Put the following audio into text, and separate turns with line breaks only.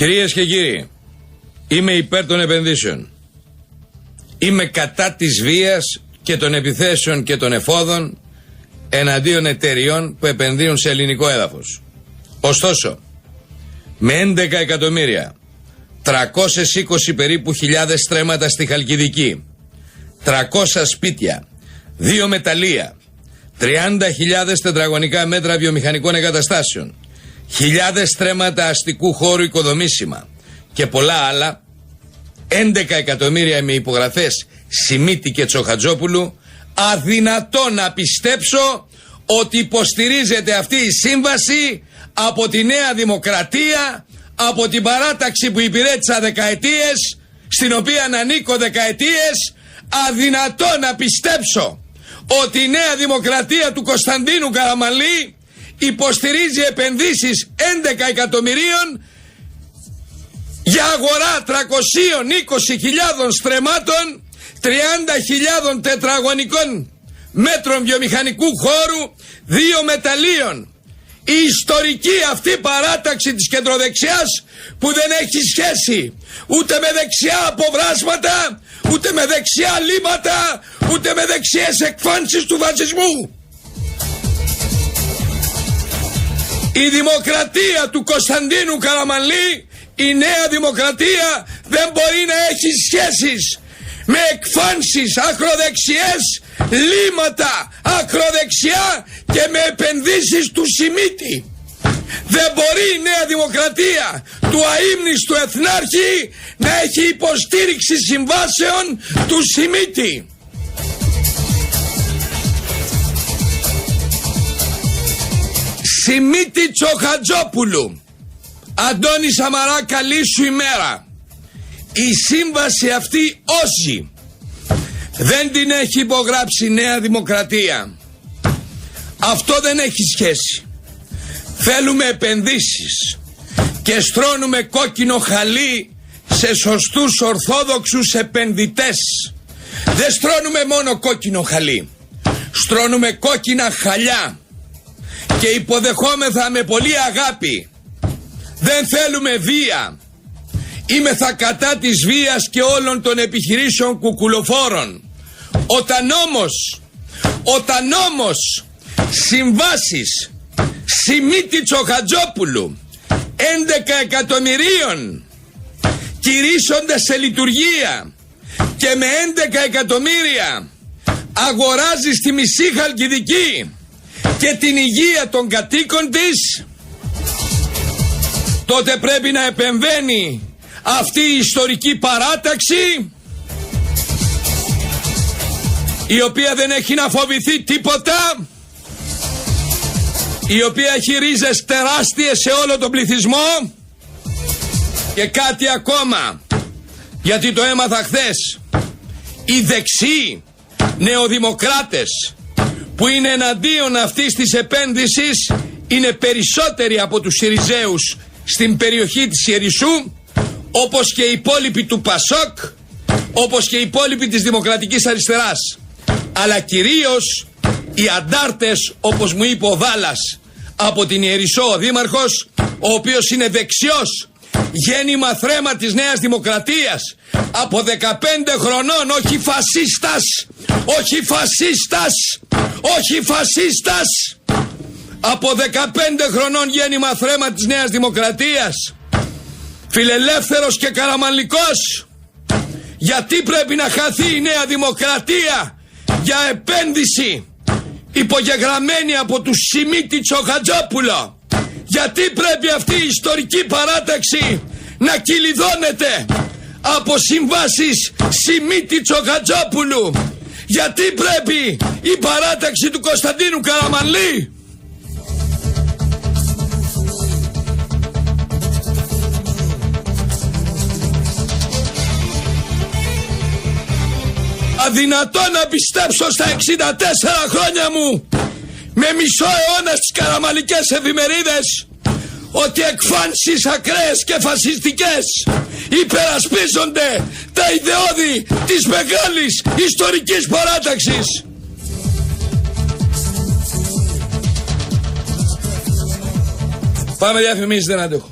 Κυρίες και κύριοι, είμαι υπέρ των επενδύσεων. Είμαι κατά της βίας και των επιθέσεων και των εφόδων εναντίον εταιριών που επενδύουν σε ελληνικό έδαφος. Ωστόσο, με 11 εκατομμύρια, 320 περίπου χιλιάδες στρέμματα στη Χαλκιδική, 300 σπίτια, 2 μεταλλεία, 30.000 τετραγωνικά μέτρα βιομηχανικών εγκαταστάσεων, χιλιάδες στρέμματα αστικού χώρου οικοδομήσιμα και πολλά άλλα, 11 εκατομμύρια με υπογραφές Σιμίτη και Τσοχατζόπουλου, αδυνατό να πιστέψω ότι υποστηρίζεται αυτή η σύμβαση από τη Νέα Δημοκρατία, από την παράταξη που υπηρέτησα δεκαετίες, στην οποία ανήκω δεκαετίες. Αδυνατό να πιστέψω ότι η Νέα Δημοκρατία του Κωνσταντίνου Καραμανλή υποστηρίζει επενδύσεις 11 εκατομμυρίων για αγορά 320.000 στρεμμάτων, 30.000 τετραγωνικών μέτρων βιομηχανικού χώρου, 2 μεταλλείων. Η ιστορική αυτή παράταξη της κεντροδεξιάς που δεν έχει σχέση ούτε με δεξιά αποβράσματα, ούτε με δεξιά λύματα, ούτε με δεξιές εκφάνσεις του φασισμού. Η δημοκρατία του Κωνσταντίνου Καραμανλή, η Νέα Δημοκρατία, δεν μπορεί να έχει σχέσεις με εκφάνσεις ακροδεξιές, λύματα ακροδεξιά και με επενδύσεις του Σιμίτη. Δεν μπορεί η Νέα Δημοκρατία του αείμνηστου εθνάρχη να έχει υποστήριξη συμβάσεων του Σιμίτη. Σιμίτη Τσοχατζόπουλου, Αντώνη Σαμαρά, καλή σου ημέρα. Η σύμβαση αυτή όσοι δεν την έχει υπογράψει η Νέα Δημοκρατία, αυτό δεν έχει σχέση. Θέλουμε επενδύσεις και στρώνουμε κόκκινο χαλί σε σωστούς ορθόδοξους επενδυτές. Δεν στρώνουμε μόνο κόκκινο χαλί, στρώνουμε κόκκινα χαλιά και υποδεχόμεθα με πολύ αγάπη. Δεν θέλουμε βία. Είμεθα της βίας και όλων των επιχειρήσεων κουκουλοφόρων. Όταν όμως συμβάσεις Σιμίτη Τσοχατζόπουλου 11 εκατομμυρίων κηρύσσονται σε λειτουργία και με 11 εκατομμύρια αγοράζεις τη μισή Χαλκιδική και την υγεία των κατοίκων της, τότε πρέπει να επεμβαίνει αυτή η ιστορική παράταξη, η οποία δεν έχει να φοβηθεί τίποτα, η οποία έχει ρίζες τεράστιες σε όλο τον πληθυσμό. Και κάτι ακόμα, γιατί το έμαθα χθες, οι δεξιοί νεοδημοκράτες που είναι εναντίον αυτής της επένδυσης είναι περισσότεροι από τους Συριζέους στην περιοχή της Ιερισσού, όπως και οι υπόλοιποι του Πασόκ, όπως και οι υπόλοιποι της Δημοκρατικής Αριστεράς. Αλλά κυρίως οι αντάρτες, όπως μου είπε ο Δάλλας από την Ιερισσό, ο δήμαρχος, ο οποίος είναι δεξιός, γέννημα θρέμα της Νέας Δημοκρατίας, από 15 χρονών, όχι φασίστας, όχι φασίστας, όχι φασίστας, από 15 χρονών γέννημα θρέμα της Νέας Δημοκρατίας, φιλελεύθερος και καραμανλικός. Γιατί πρέπει να χαθεί η Νέα Δημοκρατία για επένδυση υπογεγραμμένη από του Σιμίτη Τσοχατζόπουλο? Γιατί πρέπει αυτή η ιστορική παράταξη να κυλιδώνεται από συμβάσεις Σιμίτη Τσοχατζόπουλου? Γιατί πρέπει η παράταξη του Κωνσταντίνου Καραμανλή? Αδυνατό να πιστέψω στα 64 χρόνια μου, με μισό αιώνα στις καραμανλικές εφημερίδες, ότι εκφάνσεις ακραίες και φασιστικές υπερασπίζονται τα ιδεώδη της μεγάλης ιστορικής παράταξης. Πάμε διαφημίσεις, δεν αντέχω.